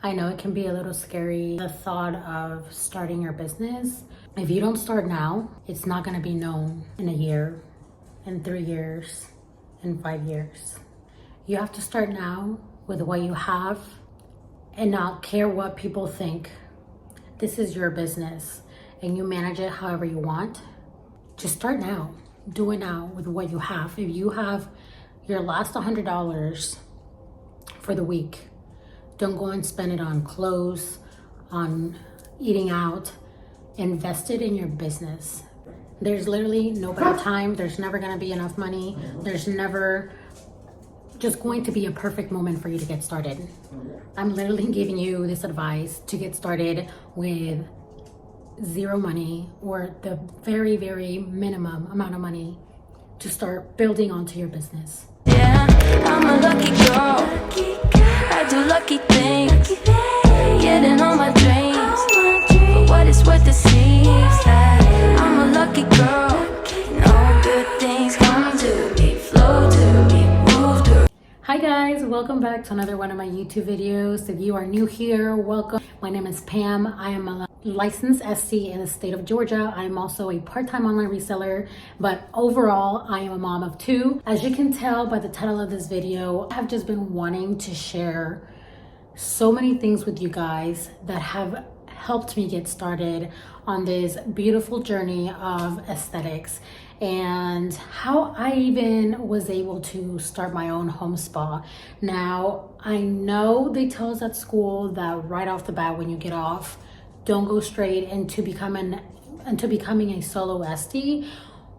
I know it can be a little scary, the thought of starting your business. If you don't start now, it's not gonna be known in a year, in 3 years, in 5 years. You have to start now with what you have and not care what people think. This is your business and you manage it however you want. Just start now. Do it now with what you have. If you have your last $100 for the week, don't go and spend it on clothes, on eating out. Invest it in your business. There's literally no better time. There's never gonna be enough money. There's never just going to be a perfect moment for you to get started. I'm literally giving you this advice to get started with zero money, or the very, very minimum amount of money to start building onto your business. Yeah, I'm a lucky girl. I do lucky things, getting all my dreams. For what it's worth, it seems that I'm a lucky girl. And all good things come to me, flow to me, move to me. Hi guys, welcome back to another one of my YouTube videos. If you are new here, welcome. My name is Pam. I am a licensed SC in the state of Georgia. I am also a part-time online reseller, but overall, I am a mom of 2. As you can tell by the title of this video, I have just been wanting to share so many things with you guys that have helped me get started on this beautiful journey of aesthetics, and how I even was able to start my own home spa. Now, I know they tell us at school that right off the bat when you get off, don't go straight into becoming a solo SD.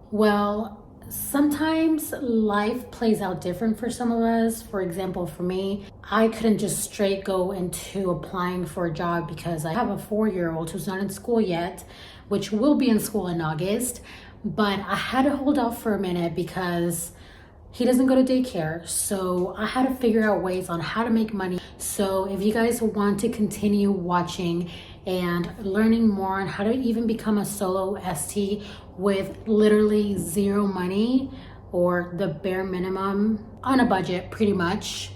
Well, sometimes life plays out different for some of us. For example, for me, I couldn't just straight go into applying for a job because I have a 4-year-old who's not in school yet, which will be in school in August. But I had to hold off for a minute because he doesn't go to daycare. So I had to figure out ways on how to make money. So if you guys want to continue watching and learning more on how to even become a solo ST with literally zero money, or the bare minimum on a budget pretty much,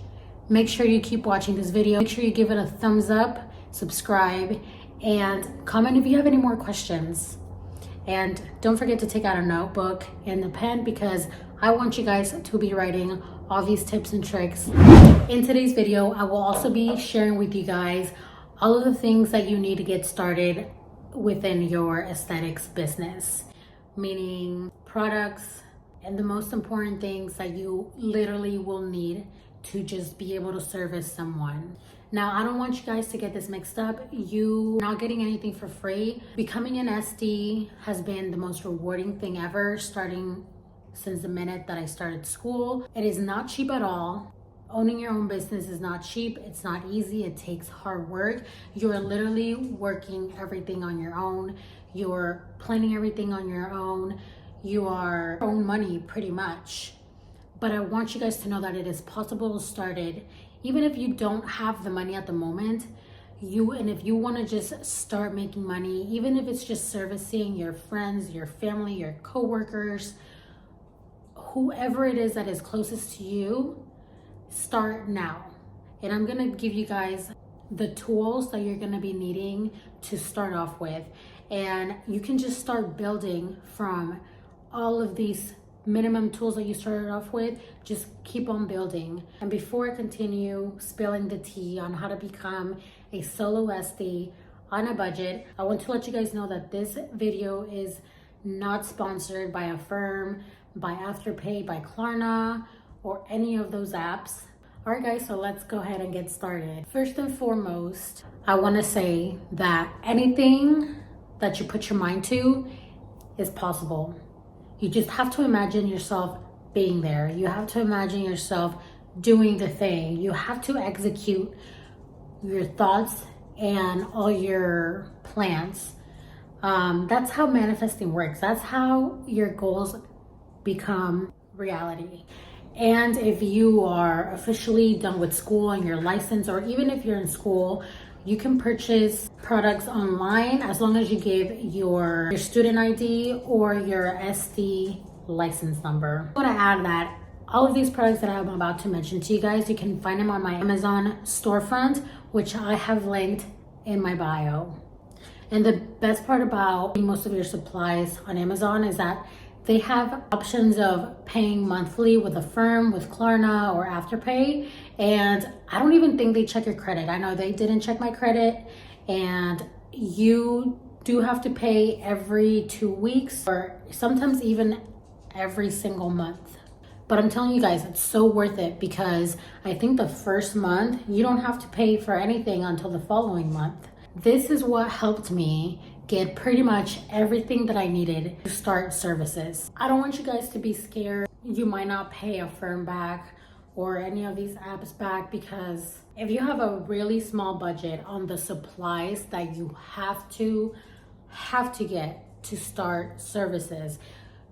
make sure you keep watching this video. Make sure you give it a thumbs up, subscribe, and comment if you have any more questions. And don't forget to take out a notebook and a pen, because I want you guys to be writing all these tips and tricks. In today's video, I will also be sharing with you guys all of the things that you need to get started within your aesthetics business, meaning products and the most important things that you literally will need to just be able to service someone. Now, I don't want you guys to get this mixed up. You're not getting anything for free. Becoming an SD has been the most rewarding thing ever, starting since the minute that I started school. It is not cheap at all. Owning your own business is not cheap. It's not easy. It takes hard work. You're literally working everything on your own. You're planning everything on your own. You are your own money pretty much. But I want you guys to know that it is possible to start it. Even if you don't have the money at the moment, if you want to just start making money, even if it's just servicing your friends, your family, your coworkers, whoever it is that is closest to you, start now. And I'm gonna give you guys the tools that you're gonna be needing to start off with. And you can just start building from all of these minimum tools that you started off with. Just keep on building. And before I continue spilling the tea on how to become a solo SD on a budget, I want to let you guys know that this video is not sponsored by Affirm, by Afterpay, by Klarna, or any of those apps. All right guys, so let's go ahead and get started. First and foremost, I want to say that anything that you put your mind to is possible. You just have to imagine yourself being there. You have to imagine yourself doing the thing. You have to execute your thoughts and all your plans. That's how manifesting works. That's how your goals become reality. And if you are officially done with school and you're licensed, or even if you're in school, you can purchase products online as long as you give your student ID or your SD license number. I want to add that all of these products that I'm about to mention to you guys, you can find them on my Amazon storefront, which I have linked in my bio. And the best part about most of your supplies on Amazon is that they have options of paying monthly with Affirm, with Klarna, or Afterpay. And I don't even think they check your credit. I know they didn't check my credit, and you do have to pay every 2 weeks or sometimes even every single month. But I'm telling you guys, it's so worth it, because I think the first month you don't have to pay for anything until the following month. This is what helped me get pretty much everything that I needed to start services. I don't want you guys to be scared. You might not pay Affirm back or any of these apps back, because if you have a really small budget on the supplies that you have to get to start services,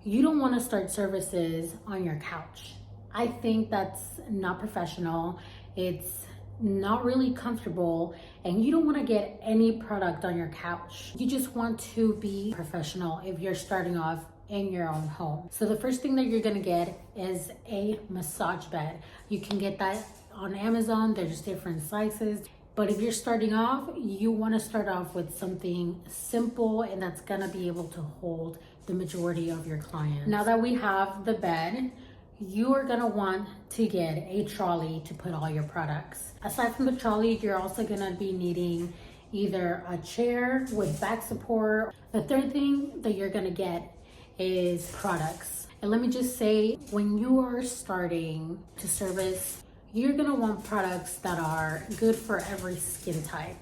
you don't want to start services on your couch. I think that's not professional. It's not really comfortable, and you don't want to get any product on your couch. You just want to be professional if you're starting off in your own home. So the first thing that you're gonna get is a massage bed. You can get that on Amazon. There's different sizes. But if you're starting off, you want to start off with something simple and that's gonna be able to hold the majority of your clients. Now that we have the bed, you are gonna want to get a trolley to put all your products. Aside from the trolley, you're also gonna be needing either a chair with back support. The third thing that you're gonna get is products. And let me just say, when you are starting to service, you're gonna want products that are good for every skin type.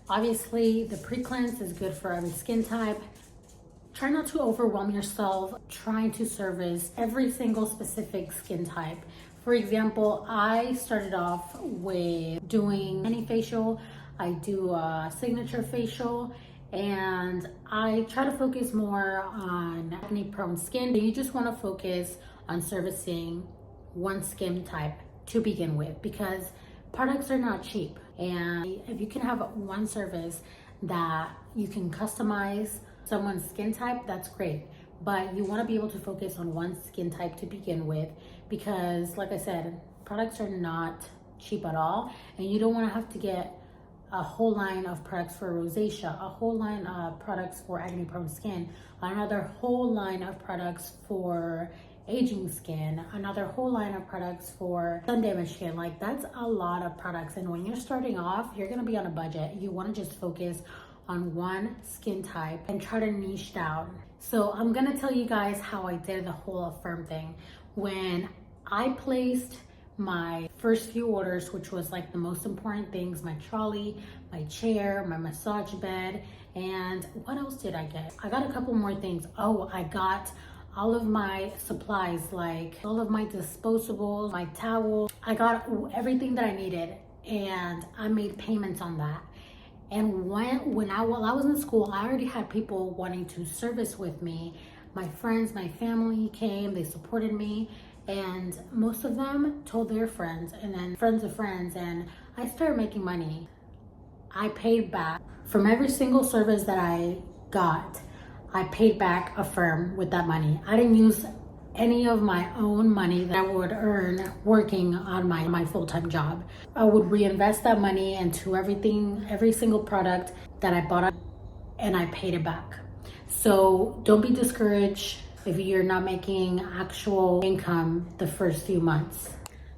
Obviously, the pre-cleanse is good for every skin type. Try not to overwhelm yourself trying to service every single specific skin type. For example, I started off with doing any facial. I do a signature facial, and I try to focus more on acne prone skin. You just want to focus on servicing one skin type to begin with, because products are not cheap. And if you can have one service that you can customize someone's skin type, that's great. But you want to be able to focus on one skin type to begin with, because like I said, products are not cheap at all, and you don't want to have to get a whole line of products for rosacea, a whole line of products for acne prone skin, another whole line of products for aging skin, another whole line of products for sun damaged skin. Like, that's a lot of products. And when you're starting off, you're going to be on a budget. You want to just focus on one skin type and try to niche down. So I'm going to tell you guys how I did the whole Affirm thing. When I placed my first few orders, which was like the most important things, my trolley, my chair, my massage bed, and what else did I get? I got a couple more things. Oh, I got all of my supplies, like all of my disposables, my towel. I got everything that I needed, and I made payments on that. And while I was in school, I already had people wanting to service with me. My friends, my family came, they supported me, and most of them told their friends, and then friends of friends, and I started making money. I paid back from every single service that I got. I paid back Affirm with that money. I didn't use any of my own money that I would earn working on my full-time job. I would reinvest that money into every single product that I bought, and I paid it back. So don't be discouraged if you're not making actual income the first few months.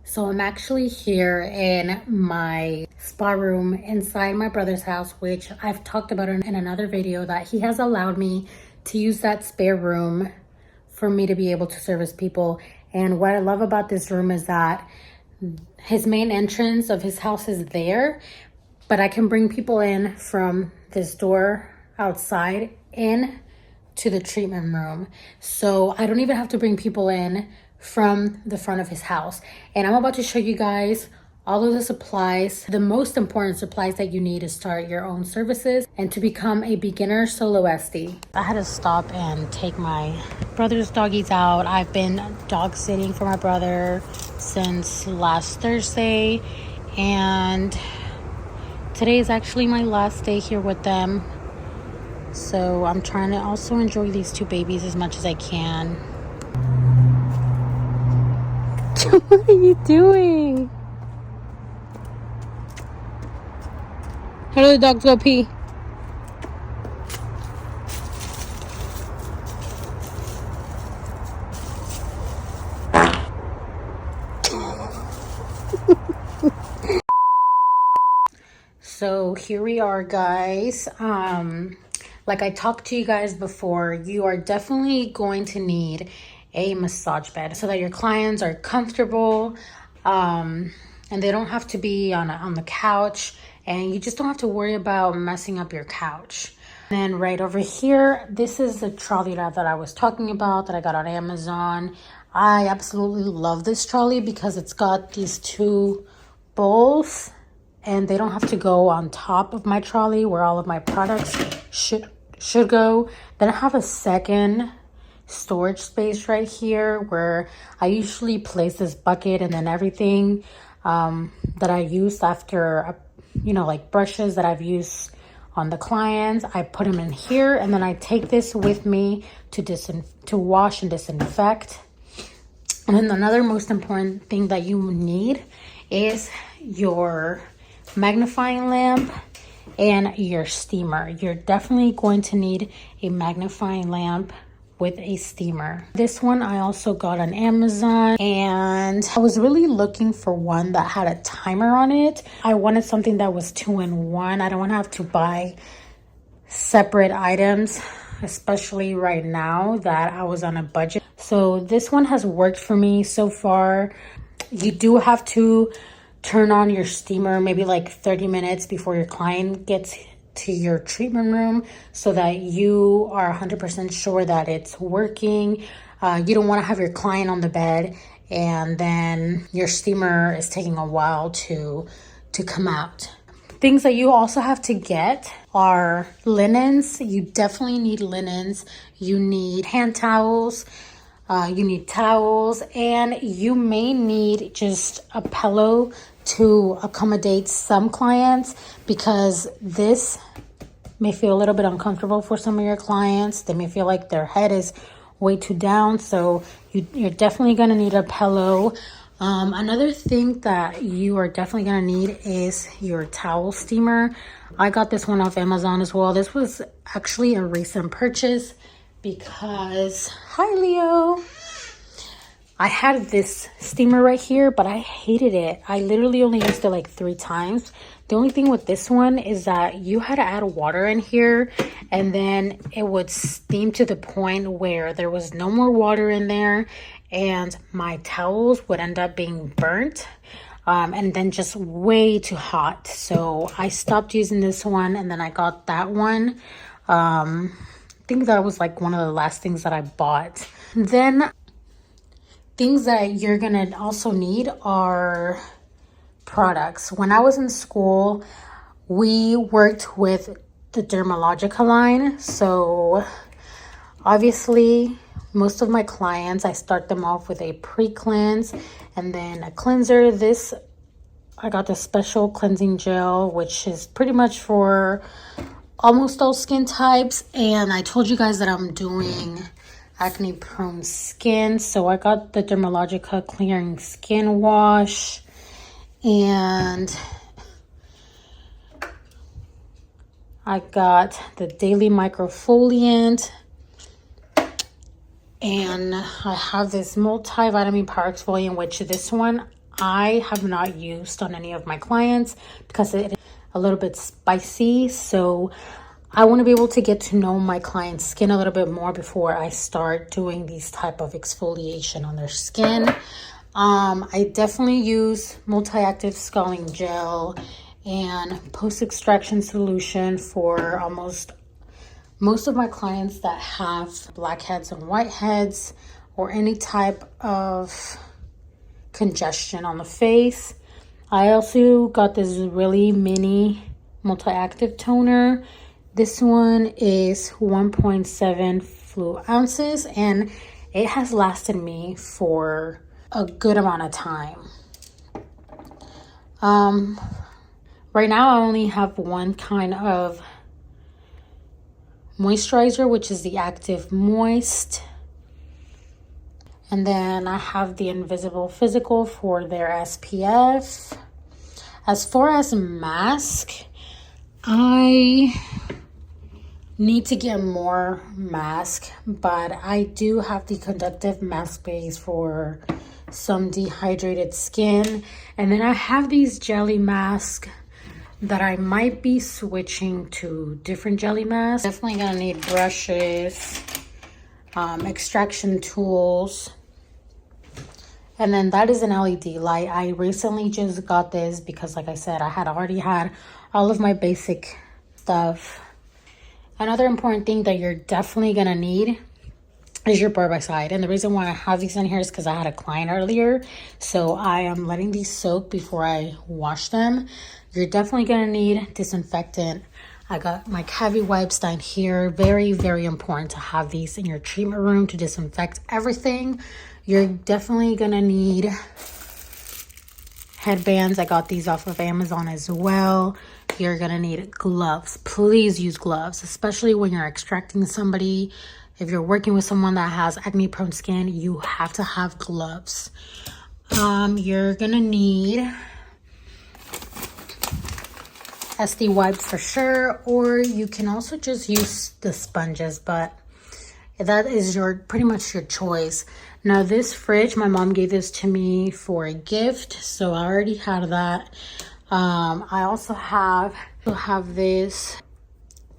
So I'm actually here in my spa room inside my brother's house, which I've talked about in another video, that he has allowed me to use that spare room for me to be able to service people. And what I love about this room is that his main entrance of his house is there, but I can bring people in from this door outside in to the treatment room. So I don't even have to bring people in from the front of his house. And I'm about to show you guys all of the supplies, the most important supplies that you need to start your own services and to become a beginner solo SD. I had to stop and take my brother's doggies out. I've been dog sitting for my brother since last Thursday, and today is actually my last day here with them. So I'm trying to also enjoy these two babies as much as I can. What are you doing? How do the dogs go pee? So here we are, guys. Like I talked to you guys before, you are definitely going to need a massage bed so that your clients are comfortable, and they don't have to be on the couch, and you just don't have to worry about messing up your couch. And then right over here, this is the trolley that I was talking about that I got on Amazon. I absolutely love this trolley because it's got these two bowls, and they don't have to go on top of my trolley where all of my products should go. Then I have a second storage space right here where I usually place this bucket and then everything that I use after, like brushes that I've used on the clients, I put them in here, and then I take this with me to wash and disinfect. And then another most important thing that you need is your magnifying lamp and your steamer. You're definitely going to need a magnifying lamp with a steamer. This one I also got on Amazon, and I was really looking for one that had a timer on it. I wanted something that was 2-in-1. I don't want to have to buy separate items, especially right now that I was on a budget. So this one has worked for me so far. You do have to turn on your steamer maybe like 30 minutes before your client gets to your treatment room so that you are 100% sure that it's working. You don't want to have your client on the bed and then your steamer is taking a while to come out. Things that you also have to get are linens. You definitely need linens. You need hand towels. You need towels, and you may need just a pillow to accommodate some clients because this may feel a little bit uncomfortable for some of your clients. They may feel like their head is way too down, so you're definitely going to need a pillow. Another thing that you are definitely going to need is your towel steamer. I got this one off Amazon as well. This was actually a recent purchase because, hi Leo, I had this steamer right here, but I hated it. I literally only used it like 3 times. The only thing with this one is that you had to add water in here, and then it would steam to the point where there was no more water in there, and my towels would end up being burnt, and then just way too hot. So I stopped using this one, and then I got that one. I think that was like one of the last things that I bought. Then things that you're gonna also need are products. When I was in school, we worked with the Dermalogica line. So obviously, most of my clients, I start them off with a pre-cleanse and then a cleanser. I got the special cleansing gel, which is pretty much for almost all skin types. And I told you guys that I'm doing acne prone skin, so I got the Dermalogica clearing skin wash, and I got the daily microfoliant, and I have this multivitamin power exfoliant, which this one I have not used on any of my clients because it is a little bit spicy. So I want to be able to get to know my client's skin a little bit more before I start doing these type of exfoliation on their skin. I definitely use multi-active sculpting gel and post-extraction solution for most of my clients that have blackheads and whiteheads or any type of congestion on the face. I also got this really mini multi-active toner. This one is 1.7 fluid ounces, and it has lasted me for a good amount of time. Right now I only have one kind of moisturizer, which is the Active Moist. And then I have the Invisible Physical for their SPF. As far as mask, I need to get more mask, but I do have the conductive mask base for some dehydrated skin. And then I have these jelly masks that I might be switching to different jelly masks. Definitely gonna need brushes, extraction tools. And then that is an LED light. I recently just got this because, like I said, I had already had all of my basic stuff. Another important thing that you're definitely gonna need is your bird by side. And the reason why I have these in here is because I had a client earlier. So I am letting these soak before I wash them. You're definitely gonna need disinfectant. I got my cavi wipes down here. Very, very important to have these in your treatment room to disinfect everything. You're definitely gonna need headbands. I got these off of Amazon as well. You're gonna need gloves. Please use gloves, especially when you're extracting somebody. If you're working with someone that has acne prone skin, you have to have gloves. You're gonna need SD wipes for sure, or you can also just use the sponges, but that is pretty much your choice. Now this fridge, my mom gave this to me for a gift, so I already had that. I also have this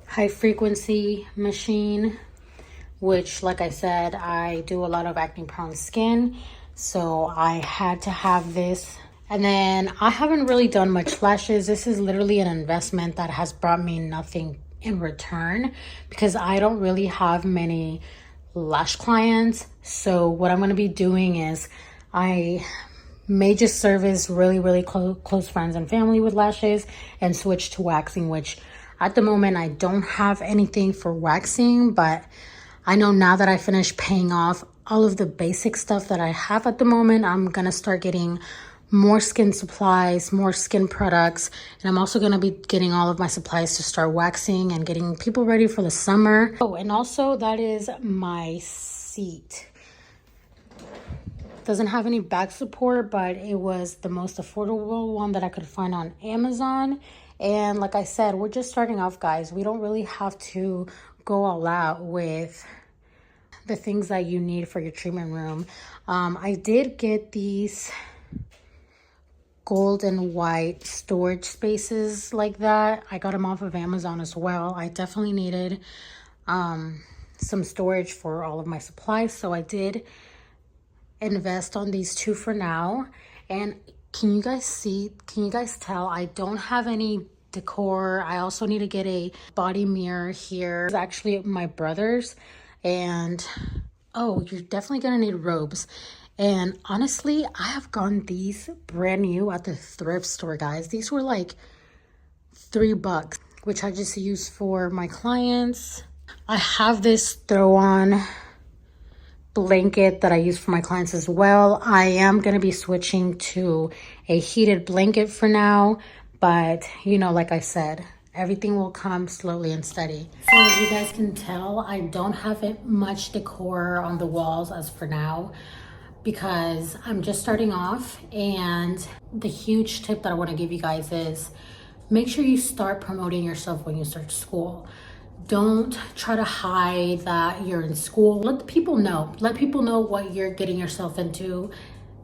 high frequency machine, which, like I said, I do a lot of acne prone skin, so I had to have this. And then I haven't really done much lashes. This is literally an investment that has brought me nothing in return because I don't really have many lash clients. So what I'm going to be doing is I may just service really close friends and family with lashes and switch to waxing, which at the moment I don't have anything for waxing, but I know now that I finished paying off all of the basic stuff that I have at the moment, I'm going to start getting more skin supplies, more skin products, and I'm also going to be getting all of my supplies to start waxing and getting people ready for the summer. Oh, and also that is my seat. Doesn't have any back support, but it was the most affordable one that I could find on Amazon. And like I said, we're just starting off, guys. We don't really have to go all out with the things that you need for your treatment room. I did get these gold and white storage spaces like that. I got them off of Amazon as well. I definitely needed some storage for all of my supplies, so I did invest on these two for now. And can you guys tell I don't have any decor? I also need to get a body mirror here. It's actually my brother's. And oh, you're definitely gonna need robes. And honestly, I have gotten these brand new at the thrift store, guys. These were like $3, which I just use for my clients. I have this throw on blanket that I use for my clients as well. I am going to be switching to a heated blanket for now, but you know, like I said, everything will come slowly and steady. So as you guys can tell, I don't have much decor on the walls as for now because I'm just starting off. And the huge tip that I want to give you guys is make sure you start promoting yourself when you start school. Don't try to hide that you're in school. Let the people know. Let people know what you're getting yourself into.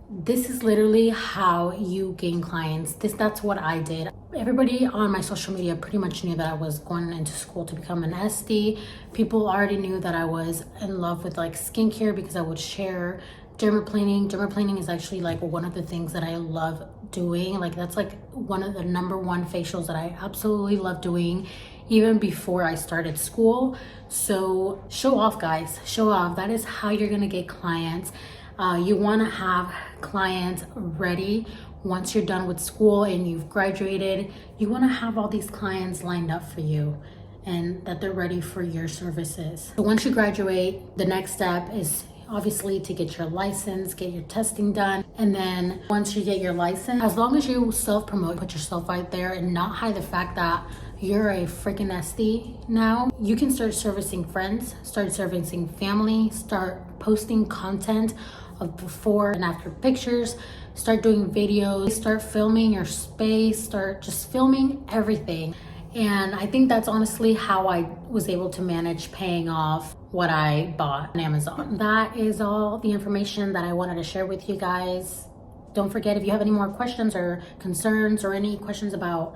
This is literally how you gain clients. That's what I did. Everybody on my social media pretty much knew that I was going into school to become an SD. People already knew that I was in love with like skincare because I would share dermaplaning. Dermaplaning is actually like one of the things that I love doing. Like that's like one of the #1 facials that I absolutely love doing even before I started school. So show off, guys, show off. That is how you're gonna get clients. You want to have clients ready once you're done with school and you've graduated. You want to have all these clients lined up for you and that they're ready for your services. So once you graduate, the next step is obviously to get your license, get your testing done. And then once you get your license, as long as you self-promote, put yourself out there and not hide the fact that you're a freaking SD now, you can start servicing friends, start servicing family, start posting content of before and after pictures, start doing videos, start filming your space, start just filming everything. And I think that's honestly how I was able to manage paying off what I bought on Amazon. That is all the information that I wanted to share with you guys. Don't forget, if you have any more questions or concerns or any questions about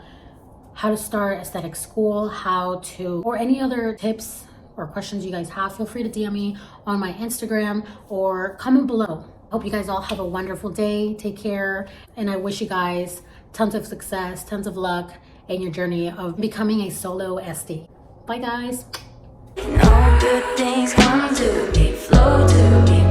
how to start aesthetic school, or any other tips or questions you guys have, feel free to DM me on my Instagram or comment below. Hope you guys all have a wonderful day. Take care. And I wish you guys tons of success, tons of luck in your journey of becoming a solo SD. Bye guys. All good things come to me, flow to me.